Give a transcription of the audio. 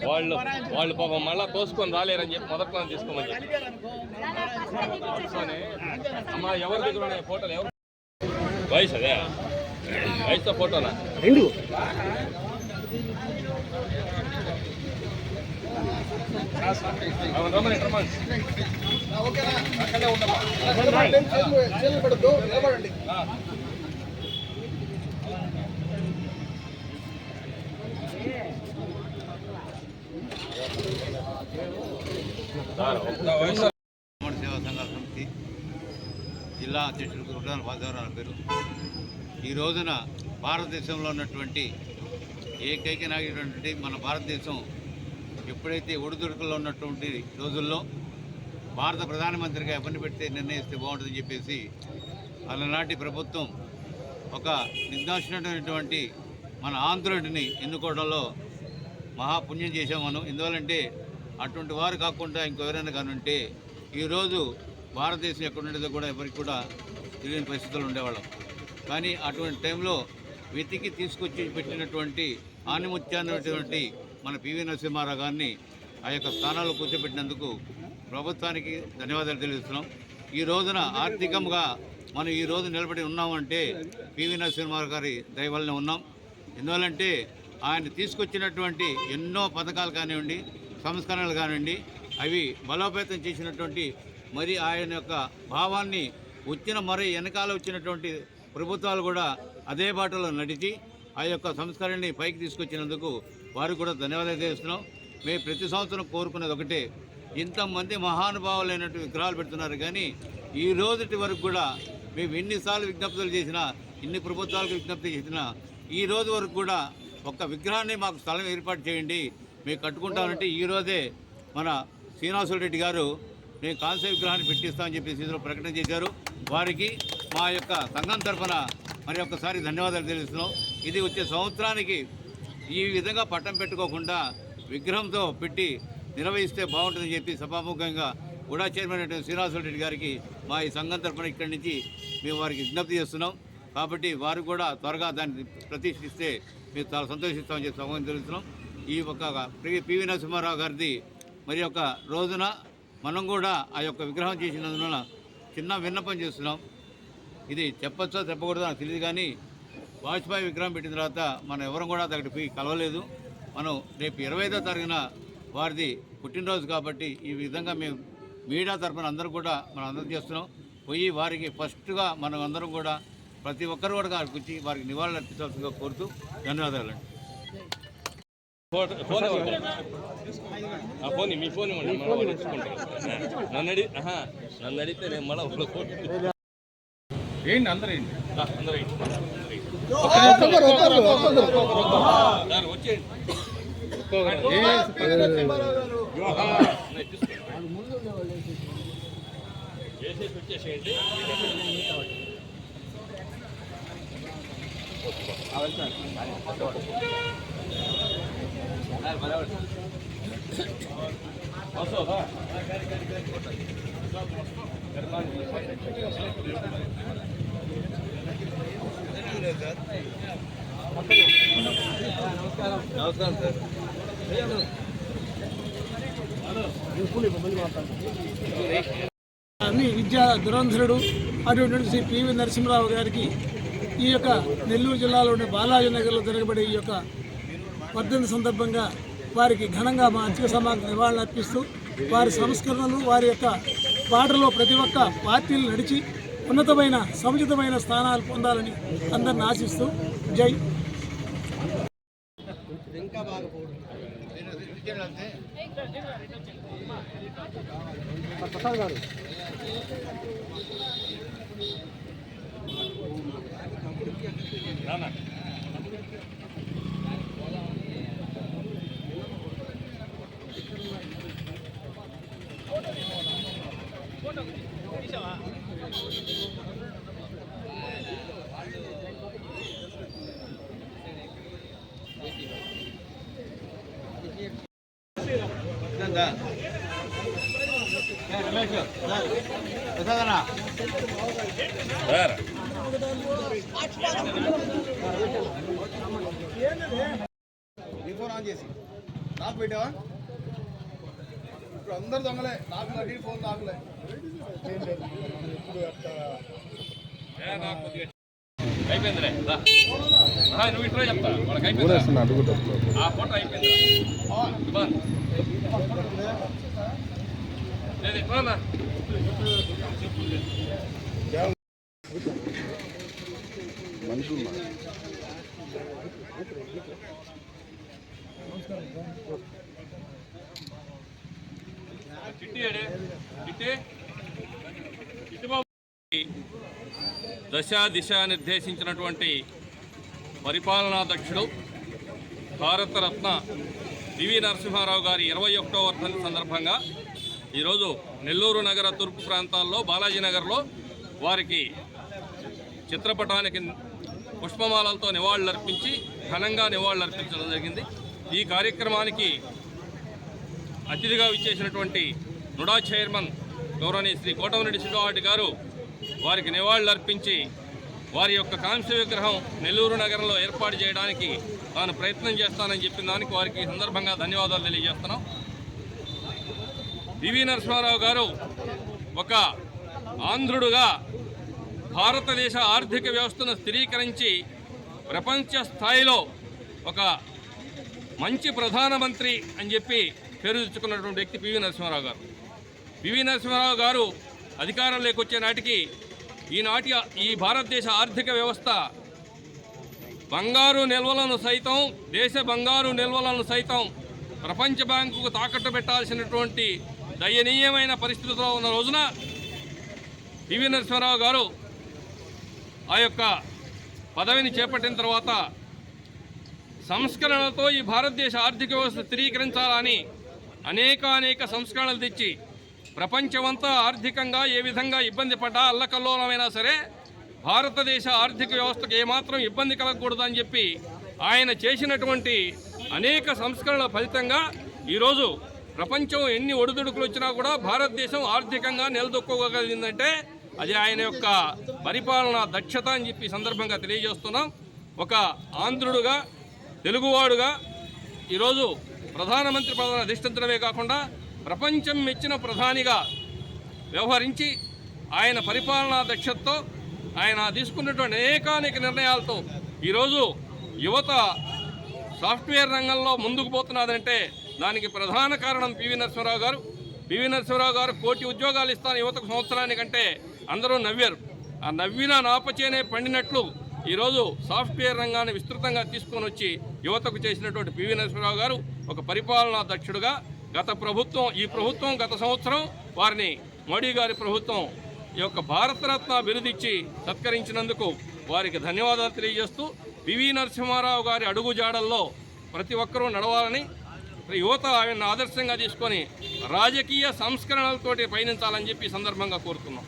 వాళ్ళు పాపం మళ్ళా కోసుకొని రాలేరని చెప్పి మొదట్లో తీసుకోమని అమ్మా ఎవరి దగ్గర ఉన్నాయి ఫోటోలు? ఎవరు వయసు? అదే వయసుతో ఫోటోనా? రెండు అక్కడే ఉండమ్మా. సేవా సంఘాల సమితి జిల్లా అధ్యక్షుడు గురుడాల వాదవరాల పేరు. ఈ రోజున భారతదేశంలో ఉన్నటువంటి ఏకైక నాయకుడు మన భారతదేశం ఎప్పుడైతే ఒడిదుడుకుల్లో ఉన్నటువంటి రోజుల్లో భారత ప్రధానమంత్రిగా ఎవరిని పెడితే నిర్ణయిస్తే బాగుంటుందని చెప్పేసి అలనాటి ప్రభుత్వం ఒక నిర్దాక్షిణ్యమైనటువంటి మన ఆంధ్రుడిని ఎన్నుకోవడంలో మహాపుణ్యం చేశాం మనం. ఎందువల్లంటే అటువంటి వారు కాకుండా ఇంకెవరైనా కానుంటే ఈరోజు భారతదేశం ఎక్కడ ఉండేదో కూడా ఎవరికి కూడా తెలియని పరిస్థితులు ఉండేవాళ్ళం. కానీ అటువంటి టైంలో వెతికి తీసుకొచ్చి పెట్టినటువంటి ఆనిముత్యాన్నటువంటి మన పివి నరసింహారావు గారిని ఆ యొక్క స్థానాల్లో కూర్చోబెట్టినందుకు ప్రభుత్వానికి ధన్యవాదాలు తెలుస్తున్నాం. ఈ రోజున ఆర్థికంగా మనం ఈ రోజు నిలబడి ఉన్నామంటే పివి నరసింహారావు గారి దయ వల్లనే ఉన్నాం. ఎందువల్లంటే ఆయన తీసుకొచ్చినటువంటి ఎన్నో పథకాలు కానివ్వండి, సంస్కరణలు కానివ్వండి, అవి బలోపేతం చేసినటువంటి మరి ఆయన యొక్క భావాన్ని మరి వెనకాల వచ్చినటువంటి ప్రభుత్వాలు కూడా అదే బాటలో నడిచి ఆ యొక్క సంస్కరణని పైకి తీసుకొచ్చినందుకు వారికి కూడా ధన్యవాదాలు తెలుస్తున్నాం. మేము ప్రతి సంవత్సరం కోరుకునేది ఒకటే, ఇంతమంది మహానుభావులైనటువంటి విగ్రహాలు పెడుతున్నారు. కానీ ఈ రోజుటి వరకు కూడా మేము ఎన్నిసార్లు విజ్ఞప్తులు చేసినా, ఎన్ని ప్రభుత్వాలకు విజ్ఞప్తి చేసినా ఈ రోజు వరకు కూడా ఒక్క విగ్రహాన్ని మాకు స్థలం ఏర్పాటు చేయండి, మేము కట్టుకుంటామంటే ఈరోజే మన శ్రీనివాసులు రెడ్డి గారు మేము కాంస్య విగ్రహాన్ని పెట్టిస్తామని చెప్పేసి ఇందులో ప్రకటన చేశారు. వారికి మా యొక్క సంఘం తరఫున మరి ఒక్కసారి ధన్యవాదాలు తెలుస్తున్నాం. ఇది వచ్చే సంవత్సరానికి ఈ విధంగా పట్టం పెట్టుకోకుండా విగ్రహంతో పెట్టి నిర్వహిస్తే బాగుంటుందని చెప్పి సభాముఖంగా కూడా చైర్మన్ అయిన శ్రీనివాసులు రెడ్డి గారికి మా ఈ సంఘం తరఫున ఇక్కడి నుంచి మేము వారికి విజ్ఞప్తి చేస్తున్నాం. కాబట్టి వారు కూడా త్వరగా దాన్ని ప్రతిష్ఠిస్తే మేము చాలా సంతోషిస్తామని చెప్పి సభ తెలుస్తున్నాం. ఈ ఒక పివి నరసింహారావు గారిది మరి ఒక రోజున మనం కూడా ఆ యొక్క విగ్రహం చేసినందువల్ల చిన్న విన్నపం చేస్తున్నాం. ఇది చెప్పచ్చో చెప్పకూడదో నాకు తెలియదు, కానీ వాజ్పేయి విగ్రహం పెట్టిన తర్వాత మనం ఎవరం కూడా అక్కడికి పోయి కలవలేదు. మనం రేపు 25వ తారీఖున వారిది పుట్టినరోజు కాబట్టి ఈ విధంగా మేము మీడియా తరఫున అందరూ కూడా మనం అందరం చేస్తున్నాం. పోయి వారికి ఫస్ట్గా మనం అందరం కూడా ప్రతి ఒక్కరు కూడా వచ్చి వారికి నివాళులు అర్పించాల్సిందిగా కోరుతూ ధన్యవాదాలు. ఫోన్ మీ ఫోన్ ఇవ్వండి, నన్ను అడిగితే నేను మళ్ళీ ఏంటి అందరూ వచ్చేయండి. వచ్చేసేయండి. నమస్కారం సార్. విద్యా దురంధరుడు అటువంటి శ్రీ పివి నరసింహరావు గారికి ఈ యొక్క నెల్లూరు జిల్లాలోని బాలాజీ నగర్లో జరగబడే ఈ యొక్క వర్ధంతి సందర్భంగా వారికి ఘనంగా మా అంతిమ సమాజ నివాళులు అర్పిస్తూ వారి సంస్కరణలు వారి యొక్క బాటలో ప్రతి ఒక్క పార్టీలు నడిచి ఉన్నతమైన సముచితమైన స్థానాలు పొందాలని అందరిని ఆశిస్తూ జై. ఫోన్ ఆన్ చేసి నాకు పెట్టావా? ఇప్పుడు అందరు దొంగలే. నాకు నడి ఫోన్ నాకులే. అయిపోయిందిలే నువ్వు ఇంట్లో చెప్తా వాళ్ళకి అయిపోయింది ఆ ఫోటో అయిపోయింది లేదు ఇట్లా చిట్టి అడే చిట్టి చిట్టిబాబు దశ దిశ నిర్దేశించినటువంటి పరిపాలనాధ్యక్షుడు భారతరత్న పివి నరసింహారావు గారి 21వ వర్ధంతి సందర్భంగా ఈరోజు నెల్లూరు నగర తూర్పు ప్రాంతాల్లో బాలాజీ నగర్లో వారికి చిత్రపటానికి పుష్పమాలలతో నివాళులర్పించి ఘనంగా నివాళులర్పించడం జరిగింది. ఈ కార్యక్రమానికి అతిథిగా విచ్చేసినటువంటి నుడా చైర్మన్ గౌరవనీయ శ్రీ కోటమిరెడ్డి శ్రీనివాసరెడ్డి గారు వారికి నివాళులర్పించి వారి యొక్క కాంస్య విగ్రహం నెల్లూరు నగరంలో ఏర్పాటు చేయడానికి తాను ప్రయత్నం చేస్తానని చెప్పిన దానికి వారికి ఈ సందర్భంగా ధన్యవాదాలు తెలియజేస్తున్నాం. పివి నరసింహారావు గారు ఒక ఆంధ్రుడుగా భారతదేశ ఆర్థిక వ్యవస్థను స్థిరీకరించి ప్రపంచ స్థాయిలో ఒక మంచి ప్రధానమంత్రి అని చెప్పి పేరు తెచ్చుకున్నటువంటి వ్యక్తి పివి నరసింహారావు గారు. పివి నరసింహారావు గారు అధికారంలోకి వచ్చే నాటికి ఈనాటి ఈ భారతదేశ ఆర్థిక వ్యవస్థ బంగారు నిల్వలను సైతం దేశ బంగారు నిల్వలను సైతం ప్రపంచ బ్యాంకుకు తాకట్టు పెట్టాల్సినటువంటి దయనీయమైన పరిస్థితిలో ఉన్న రోజున పివి నరసింహారావు గారు ఆ యొక్క పదవిని చేపట్టిన తర్వాత సంస్కరణలతో ఈ భారతదేశ ఆర్థిక వ్యవస్థ స్థిరీకరించాలని అనేక సంస్కరణలు తెచ్చి ప్రపంచమంతా ఆర్థికంగా ఏ విధంగా ఇబ్బంది పడ్డా అల్లకల్లోలమైనా సరే భారతదేశ ఆర్థిక వ్యవస్థకు ఏమాత్రం ఇబ్బంది కలగకూడదని చెప్పి ఆయన చేసినటువంటి అనేక సంస్కరణల ఫలితంగా ఈరోజు ప్రపంచం ఎన్ని ఒడిదుడుకులు వచ్చినా కూడా భారతదేశం ఆర్థికంగా నిలదొక్కోగలిగిందంటే అది ఆయన యొక్క పరిపాలనా దక్షత అని చెప్పి సందర్భంగా తెలియజేస్తున్నాం. ఒక ఆంధ్రుడుగా తెలుగువాడుగా ఈరోజు ప్రధానమంత్రి పదవిని అధిష్ఠించడమే కాకుండా ప్రపంచం మెచ్చిన ప్రధానిగా వ్యవహరించి ఆయన పరిపాలనా దక్షతతో ఆయన తీసుకున్నటువంటి అనేక నిర్ణయాలతో ఈరోజు యువత సాఫ్ట్వేర్ రంగంలో ముందుకు పోతున్నదంటే దానికి ప్రధాన కారణం పివి నరసింహారావు గారు. పివి నరసింహారావు గారు 1 కోటి ఉద్యోగాలు ఇస్తాను యువతకు సంవత్సరానికంటే అందరూ నవ్వారు. ఆ నవ్విన నాపచేనే పండినట్లు ఈరోజు సాఫ్ట్వేర్ రంగాన్ని విస్తృతంగా తీసుకొని వచ్చి యువతకు చేసినటువంటి పివి నరసింహారావు గారు ఒక పరిపాలనా దక్షుడుగా ఈ ప్రభుత్వం గత సంవత్సరం వారిని మోడీ గారి ప్రభుత్వం ఈ యొక్క భారతరత్న బిరుదిచ్చి సత్కరించినందుకు వారికి ధన్యవాదాలు తెలియజేస్తూ పివి నరసింహారావు గారి అడుగుజాడల్లో ప్రతి ఒక్కరూ నడవాలని యువత ఆయన ఆదర్శంగా తీసుకొని రాజకీయ సంస్కరణలతోటి పయనించాలని చెప్పి సందర్భంగా కోరుతున్నాం.